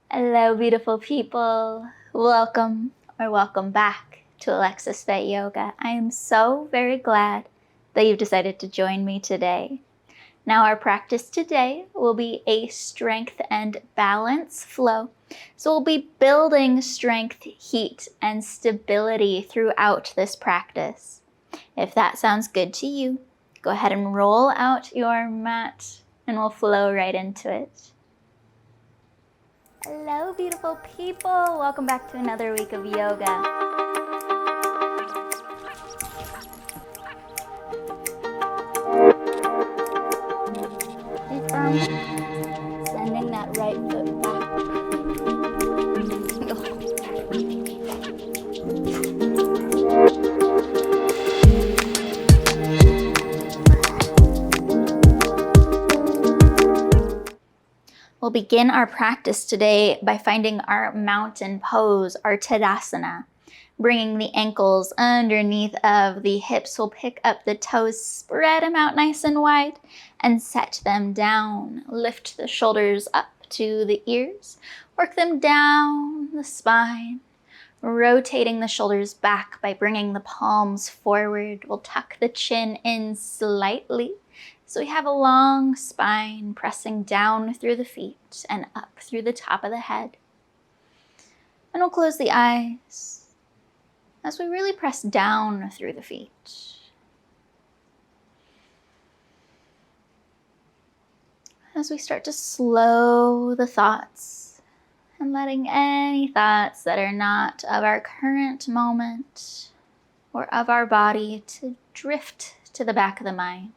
Hello, beautiful people. Welcome or welcome back to Alexis Vet Yoga. I am so very glad that you've decided to join me today. Now, our practice today will be a strength and balance flow. So we'll be building strength, heat, and stability throughout this practice. If that sounds good to you, go ahead and roll out your mat and we'll flow right into it. Hello, beautiful people. Welcome back to another week of yoga. Stay firm. Sending that right foot back. We'll begin our practice today by finding our mountain pose, our Tadasana. Bringing the ankles underneath of the hips, we'll pick up the toes, spread them out nice and wide, and set them down. Lift the shoulders up to the ears, work them down the spine, rotating the shoulders back by bringing the palms forward. We'll tuck the chin in slightly, so we have a long spine pressing down through the feet and up through the top of the head. And we'll close the eyes as we really press down through the feet. As we start to slow the thoughts and letting any thoughts that are not of our current moment or of our body to drift to the back of the mind.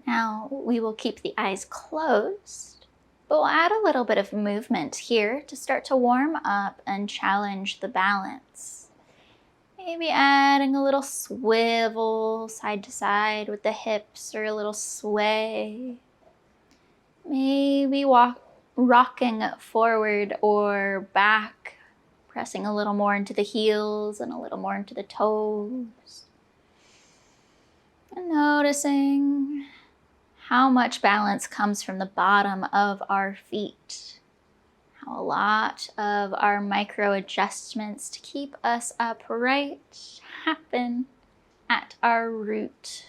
Now we will keep the eyes closed, but we'll add a little bit of movement here to start to warm up and challenge the balance. Maybe adding a little swivel side to side with the hips or a little sway. Maybe rocking forward or back, pressing a little more into the heels and a little more into the toes. And noticing how much balance comes from the bottom of our feet. How a lot of our micro adjustments to keep us upright happen at our root.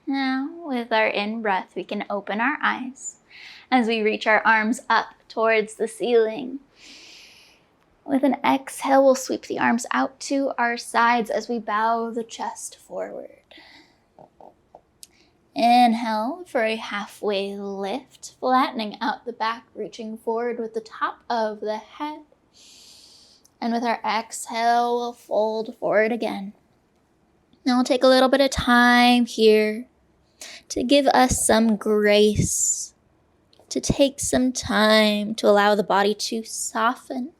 Now, with our in-breath, we can open our eyes as we reach our arms up towards the ceiling. With an exhale, we'll sweep the arms out to our sides as we bow the chest forward. Inhale for a halfway lift, flattening out the back, reaching forward with the top of the head. And with our exhale, we'll fold forward again. Now we'll take a little bit of time here to give us some grace, to take some time to allow the body to soften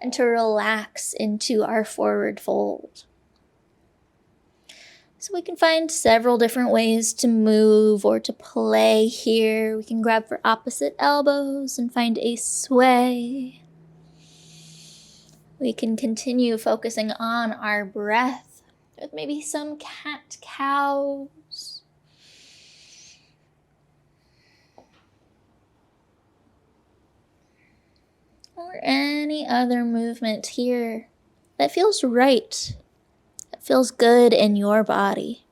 and to relax into our forward fold. So we can find several different ways to move or to play here. We can grab for opposite elbows and find a sway. We can continue focusing on our breath with maybe some cat-cows. Or any other movement here that feels right, that feels good in your body.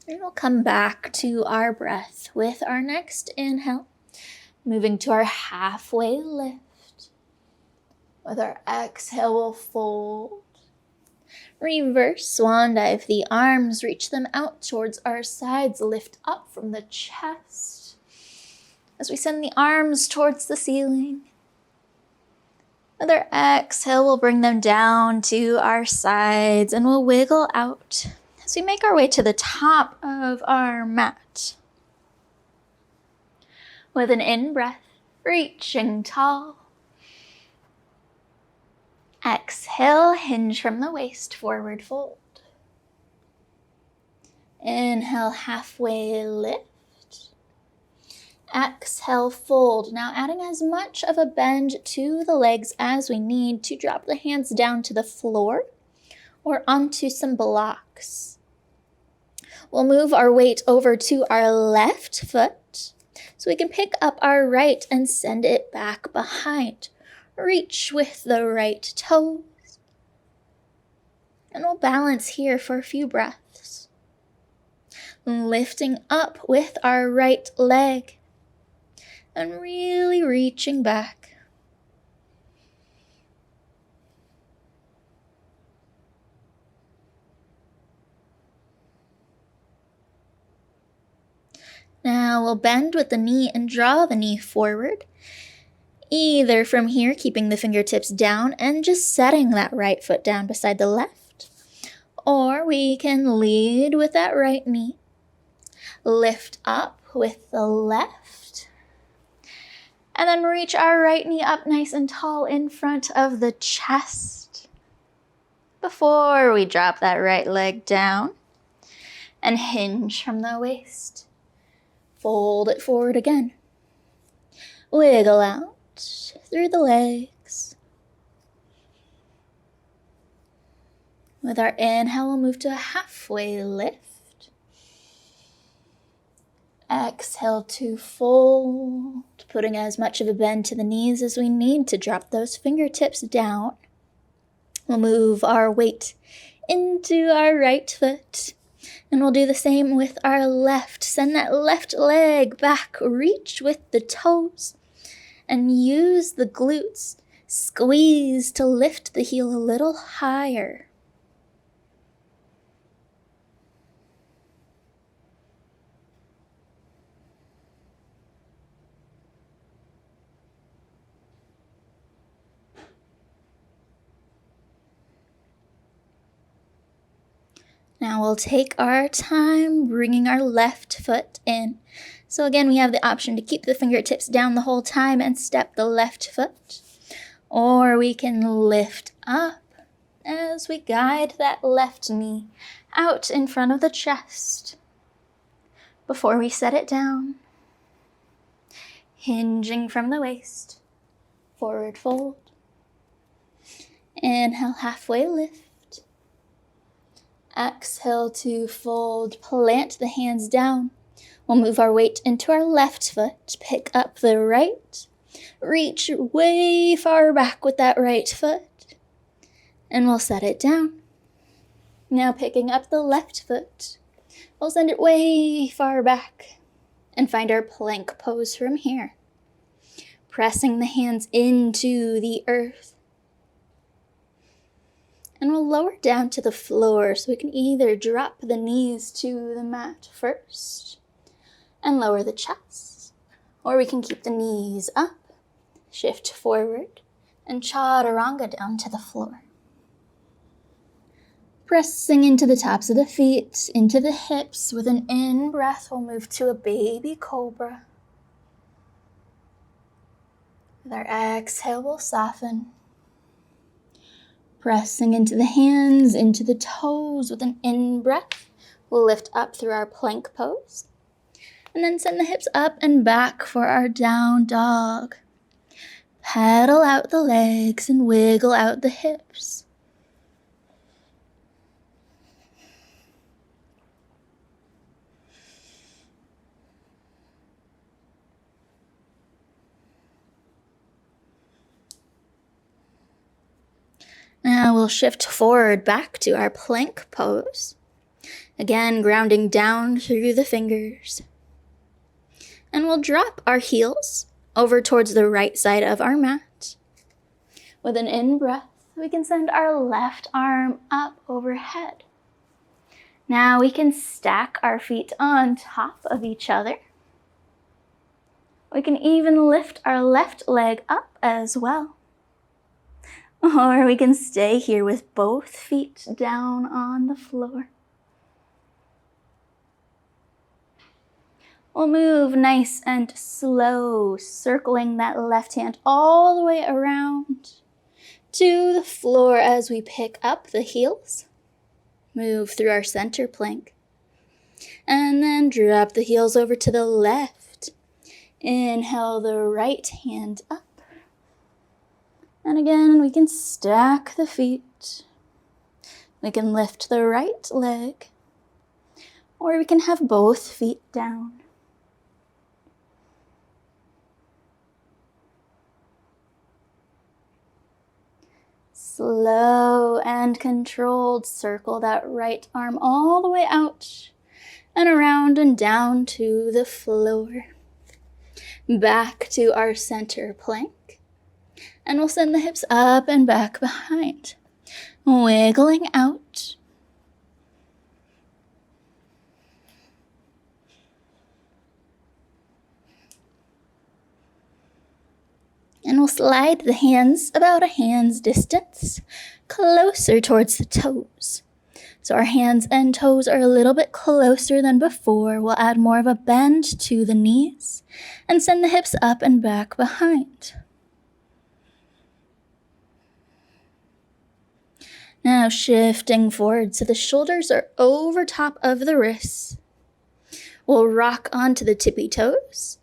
And we'll come back to our breath with our next inhale, moving to our halfway lift. With our exhale, we'll fold. Reverse swan dive. The arms, reach them out towards our sides. Lift up from the chest as we send the arms towards the ceiling. With our exhale, we'll bring them down to our sides and we'll wiggle out as we make our way to the top of our mat. With an in-breath, reaching tall. Exhale, hinge from the waist, forward fold. Inhale, halfway lift. Exhale, fold. Now adding as much of a bend to the legs as we need to drop the hands down to the floor or onto some blocks. We'll move our weight over to our left foot so we can pick up our right and send it back behind. Reach with the right toes. And we'll balance here for a few breaths. Lifting up with our right leg and really reaching back. Now we'll bend with the knee and draw the knee forward. Either from here, keeping the fingertips down and just setting that right foot down beside the left. Or we can lead with that right knee. Lift up with the left. And then reach our right knee up nice and tall in front of the chest. Before we drop that right leg down and hinge from the waist. Fold it forward again. Wiggle out through the legs. With our inhale, we'll move to a halfway lift. Exhale to fold, putting as much of a bend to the knees as we need to drop those fingertips down. We'll move our weight into our right foot. And we'll do the same with our left. Send that left leg back. Reach with the toes. And use the glutes. Squeeze to lift the heel a little higher. Now we'll take our time bringing our left foot in. So again, we have the option to keep the fingertips down the whole time and step the left foot. Or we can lift up as we guide that left knee out in front of the chest. Before we set it down, hinging from the waist, forward fold. Inhale, halfway lift. Exhale to fold, plant the hands down. We'll move our weight into our left foot, pick up the right, reach way far back with that right foot, and we'll set it down. Now picking up the left foot, we'll send it way far back and find our plank pose from here. Pressing the hands into the earth. And we'll lower down to the floor so we can either drop the knees to the mat first and lower the chest, or we can keep the knees up, shift forward, and chaturanga down to the floor. Pressing into the tops of the feet, into the hips. With an in-breath, we'll move to a baby cobra. With our exhale, we'll soften. Pressing into the hands, into the toes. With an in-breath, we'll lift up through our plank pose. And then send the hips up and back for our down dog. Pedal out the legs and wiggle out the hips. Now we'll shift forward back to our plank pose. Again, grounding down through the fingers. And we'll drop our heels over towards the right side of our mat. With an in-breath, we can send our left arm up overhead. Now we can stack our feet on top of each other. We can even lift our left leg up as well. Or we can stay here with both feet down on the floor. We'll move nice and slow, circling that left hand all the way around to the floor as we pick up the heels. Move through our center plank. And then drop the heels over to the left. Inhale the right hand up. And again, we can stack the feet. We can lift the right leg. Or we can have both feet down. Slow and controlled, circle that right arm all the way out and around and down to the floor. Back to our center plank. And we'll send the hips up and back behind. Wiggling out. And we'll slide the hands about a hand's distance closer towards the toes. So our hands and toes are a little bit closer than before. We'll add more of a bend to the knees and send the hips up and back behind. Now shifting forward so the shoulders are over top of the wrists. We'll rock onto the tippy toes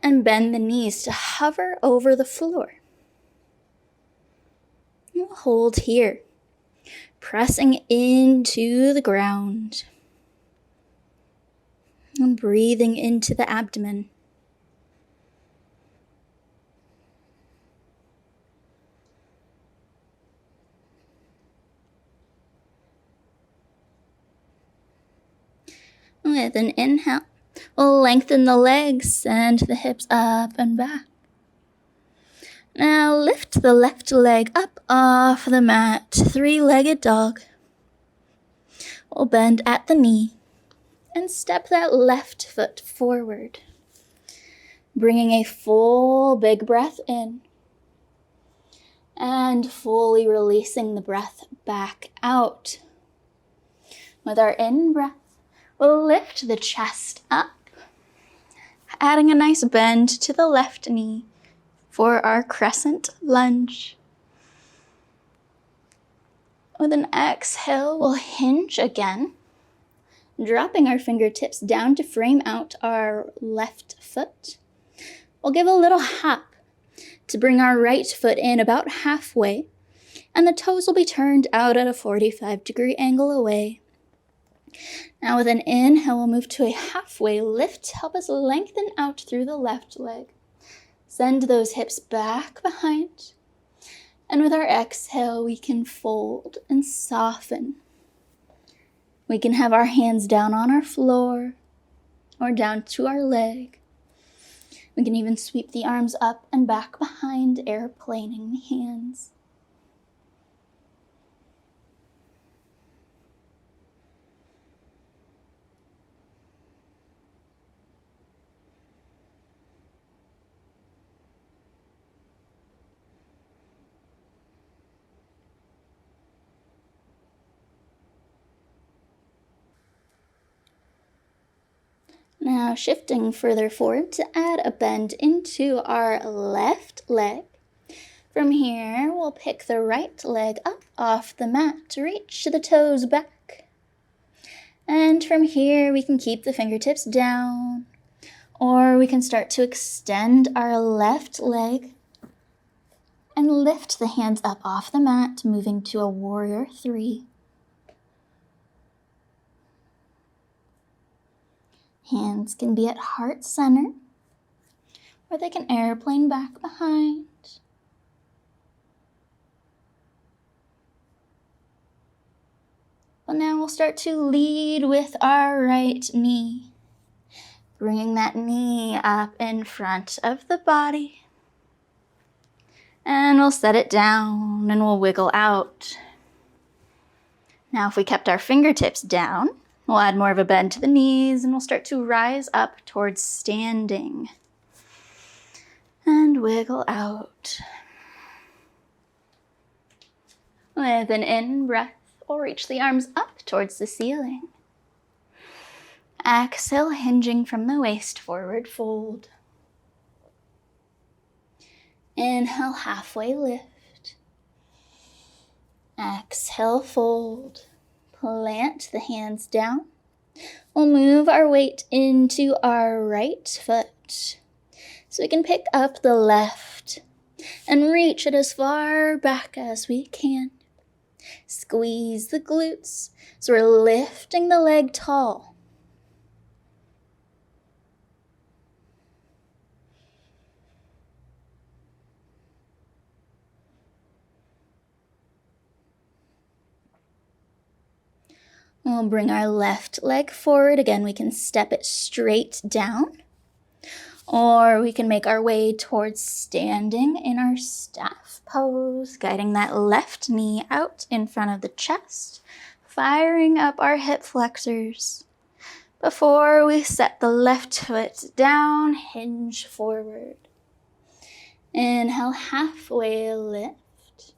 and bend the knees to hover over the floor. We'll hold here, pressing into the ground and breathing into the abdomen. With an inhale, we'll lengthen the legs, send the hips up and back. Now lift the left leg up off the mat, three-legged dog. We'll bend at the knee and step that left foot forward. Bringing a full big breath in and fully releasing the breath back out. With our in-breath, we'll lift the chest up, adding a nice bend to the left knee for our crescent lunge. With an exhale, we'll hinge again, dropping our fingertips down to frame out our left foot. We'll give a little hop to bring our right foot in about halfway, and the toes will be turned out at a 45-degree angle away. Now with an inhale, we'll move to a halfway lift. Help us lengthen out through the left leg. Send those hips back behind. And with our exhale, we can fold and soften. We can have our hands down on our floor or down to our leg. We can even sweep the arms up and back behind, airplaning the hands. Now shifting further forward to add a bend into our left leg. From here, we'll pick the right leg up off the mat, reach the toes back. And from here, we can keep the fingertips down, or we can start to extend our left leg and lift the hands up off the mat, moving to a warrior 3. Hands can be at heart center, or they can airplane back behind. But now we'll start to lead with our right knee, bringing that knee up in front of the body. And we'll set it down and we'll wiggle out. Now if we kept our fingertips down, we'll add more of a bend to the knees and we'll start to rise up towards standing. And wiggle out. With an in-breath, we'll reach the arms up towards the ceiling. Exhale, hinging from the waist, forward fold. Inhale, halfway lift. Exhale, fold. Plant the hands down. We'll move our weight into our right foot. So we can pick up the left and reach it as far back as we can. Squeeze the glutes so we're lifting the leg tall. We'll bring our left leg forward. Again, we can step it straight down, or we can make our way towards standing in our staff pose, guiding that left knee out in front of the chest, firing up our hip flexors. Before we set the left foot down, hinge forward. Inhale, halfway lift.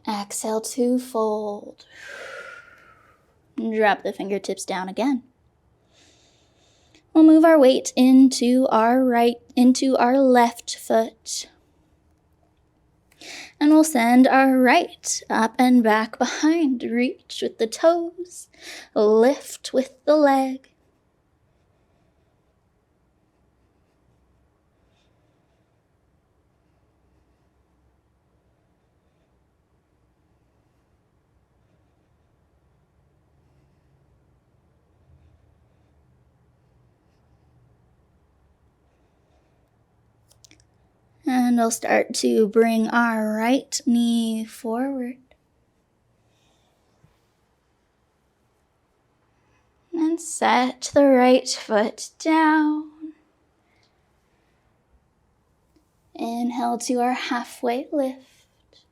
Exhale to fold. Drop the fingertips down again. We'll move our weight into our left foot. And we'll send our right up and back behind. Reach with the toes. Lift with the leg. And we'll start to bring our right knee forward. And set the right foot down. Inhale to our halfway lift.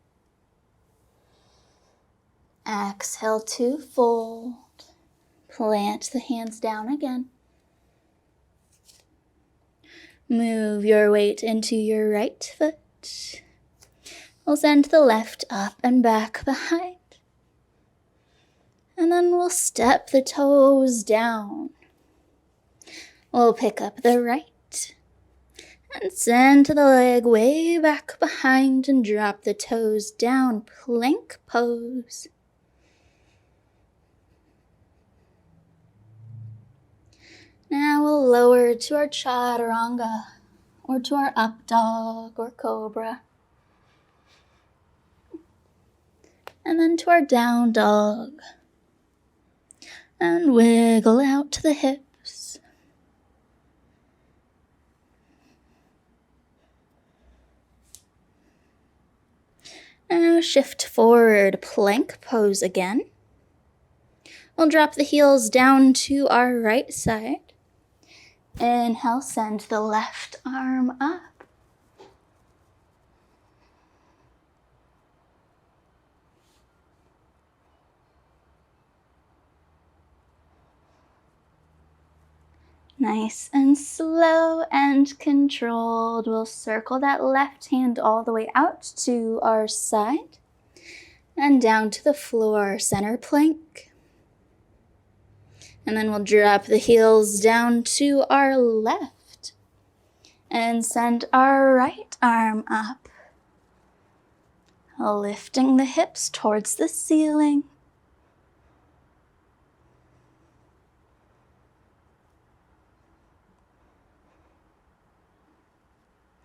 Exhale to fold. Plant the hands down again. Move your weight into your right foot. We'll send the left up and back behind. And then we'll step the toes down. We'll pick up the right and send the leg way back behind and drop the toes down. Plank pose. Now we'll lower to our chaturanga, or to our up dog or cobra. And then to our down dog. And wiggle out to the hips. Now shift forward, plank pose again. We'll drop the heels down to our right side. Inhale, send the left arm up. Nice and slow and controlled. We'll circle that left hand all the way out to our side and down to the floor, center plank. And then we'll drop the heels down to our left and send our right arm up, lifting the hips towards the ceiling.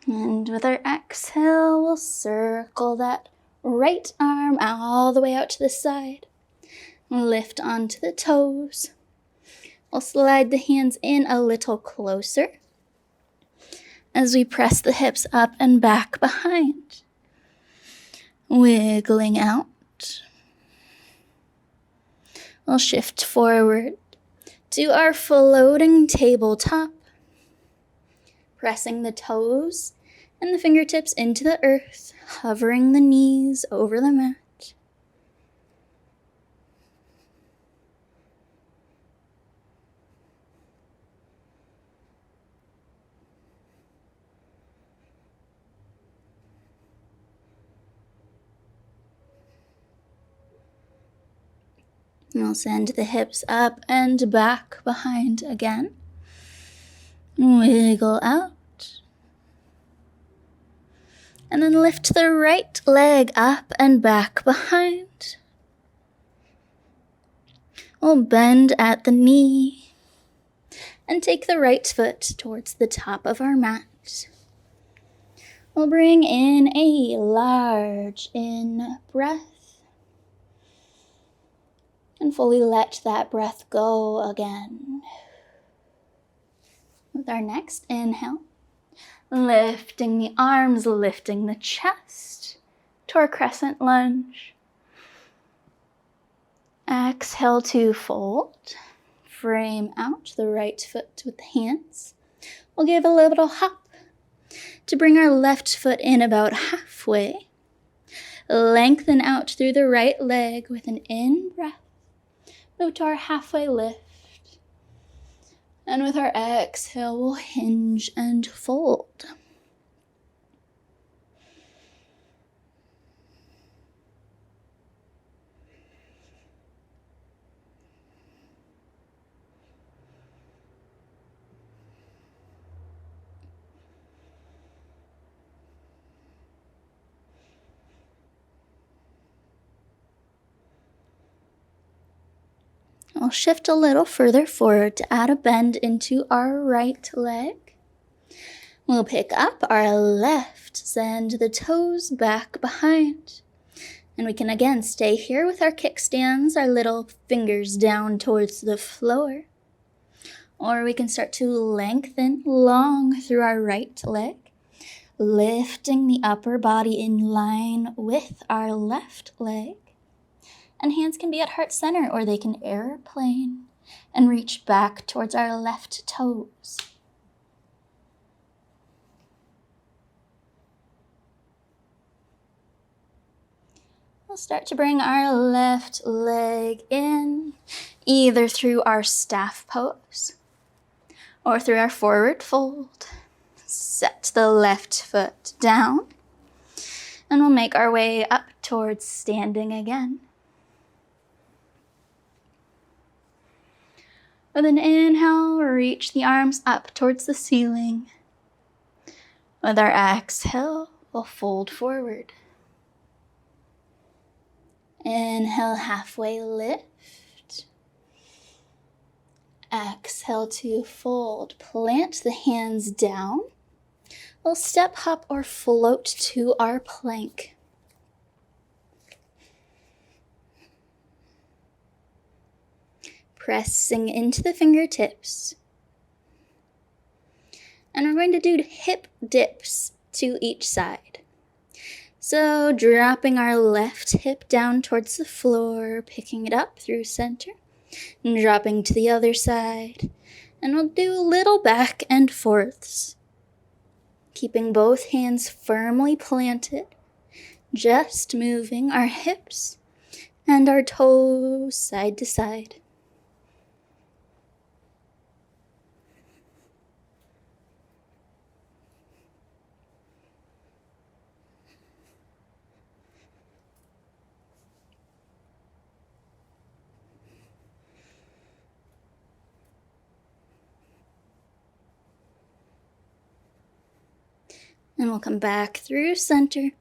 And with our exhale, we'll circle that right arm all the way out to the side. Lift onto the toes. We'll slide the hands in a little closer as we press the hips up and back behind. Wiggling out. We'll shift forward to our floating tabletop, pressing the toes and the fingertips into the earth, hovering the knees over the mat. And we'll send the hips up and back behind again. Wiggle out. And then lift the right leg up and back behind. We'll bend at the knee and take the right foot towards the top of our mat. We'll bring in a large in-breath and fully let that breath go again. With our next inhale, lifting the arms, lifting the chest to our crescent lunge. Exhale to fold. Frame out the right foot with the hands. We'll give a little hop to bring our left foot in about halfway. Lengthen out through the right leg with an in-breath. Move to our halfway lift. And with our exhale, we'll hinge and fold. We'll shift a little further forward to add a bend into our right leg. We'll pick up our left, send the toes back behind. And we can again stay here with our kickstands, our little fingers down towards the floor. Or we can start to lengthen long through our right leg, lifting the upper body in line with our left leg. And hands can be at heart center, or they can airplane and reach back towards our left toes. We'll start to bring our left leg in, either through our staff pose or through our forward fold. Set the left foot down, and we'll make our way up towards standing again. With an inhale, reach the arms up towards the ceiling. With our exhale, we'll fold forward. Inhale, halfway lift. Exhale to fold. Plant the hands down. We'll step, hop, or float to our plank. Pressing into the fingertips. And we're going to do hip dips to each side. So dropping our left hip down towards the floor, picking it up through center, and dropping to the other side. And we'll do little back and forths, keeping both hands firmly planted, just moving our hips and our toes side to side. And we'll come back through center.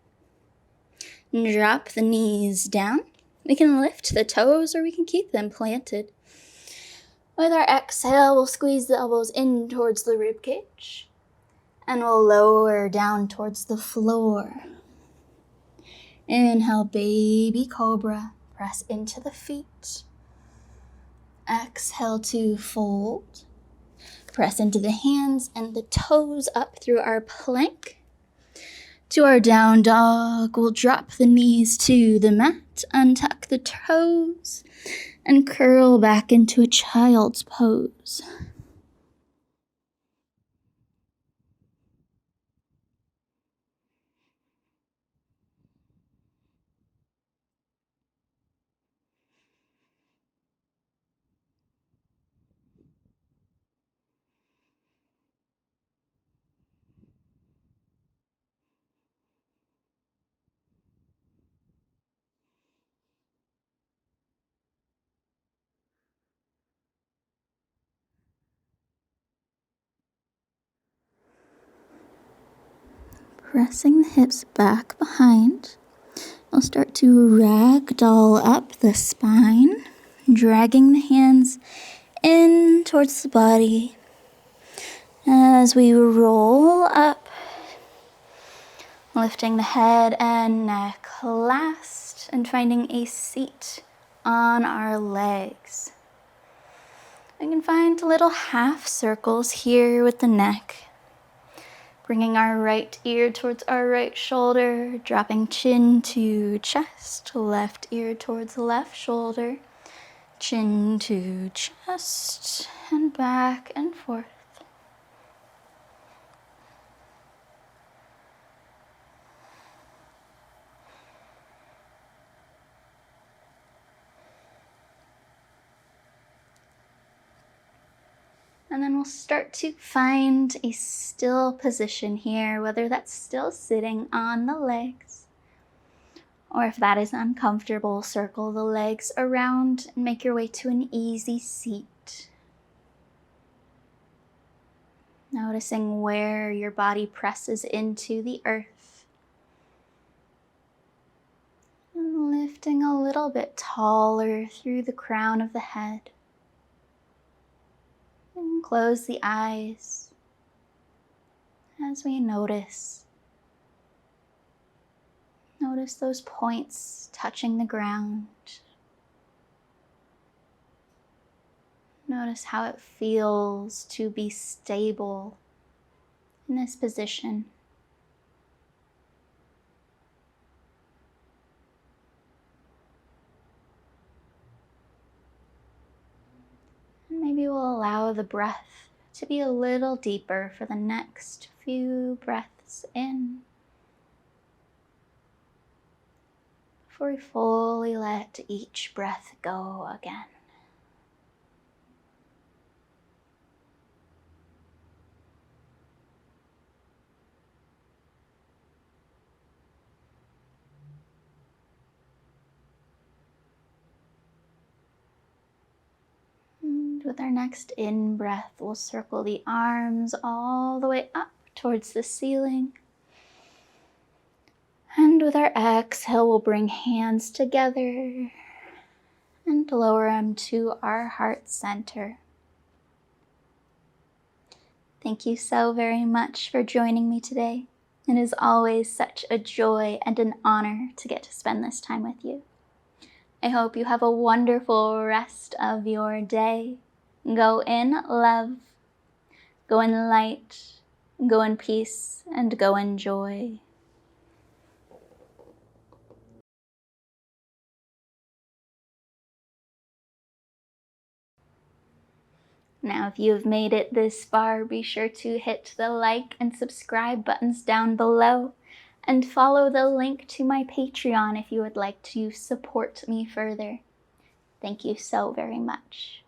And drop the knees down. We can lift the toes or we can keep them planted. With our exhale, we'll squeeze the elbows in towards the ribcage. And we'll lower down towards the floor. Inhale, baby cobra. Press into the feet. Exhale to fold. Press into the hands and the toes up through our plank. To our down dog, we'll drop the knees to the mat, untuck the toes, and curl back into a child's pose. pressing the hips back behind. We'll start to ragdoll up the spine, dragging the hands in towards the body as we roll up, lifting the head and neck last and finding a seat on our legs. We can find little half circles here with the neck, bringing our right ear towards our right shoulder, dropping chin to chest, left ear towards left shoulder, chin to chest, and back and forth. And then we'll start to find a still position here, whether that's still sitting on the legs, or if that is uncomfortable, circle the legs around and make your way to an easy seat. Noticing where your body presses into the earth. And lifting a little bit taller through the crown of the head. And close the eyes as we notice. Notice those points touching the ground. Notice how it feels to be stable in this position. And maybe we'll allow the breath to be a little deeper for the next few breaths in, before we fully let each breath go again. And with our next in-breath, we'll circle the arms all the way up towards the ceiling. And with our exhale, we'll bring hands together and lower them to our heart center. Thank you so very much for joining me today. It is always such a joy and an honor to get to spend this time with you. I hope you have a wonderful rest of your day. Go in love, go in light, go in peace, and go in joy. Now, if you've made it this far, be sure to hit the like and subscribe buttons down below and follow the link to my Patreon if you would like to support me further. Thank you so very much.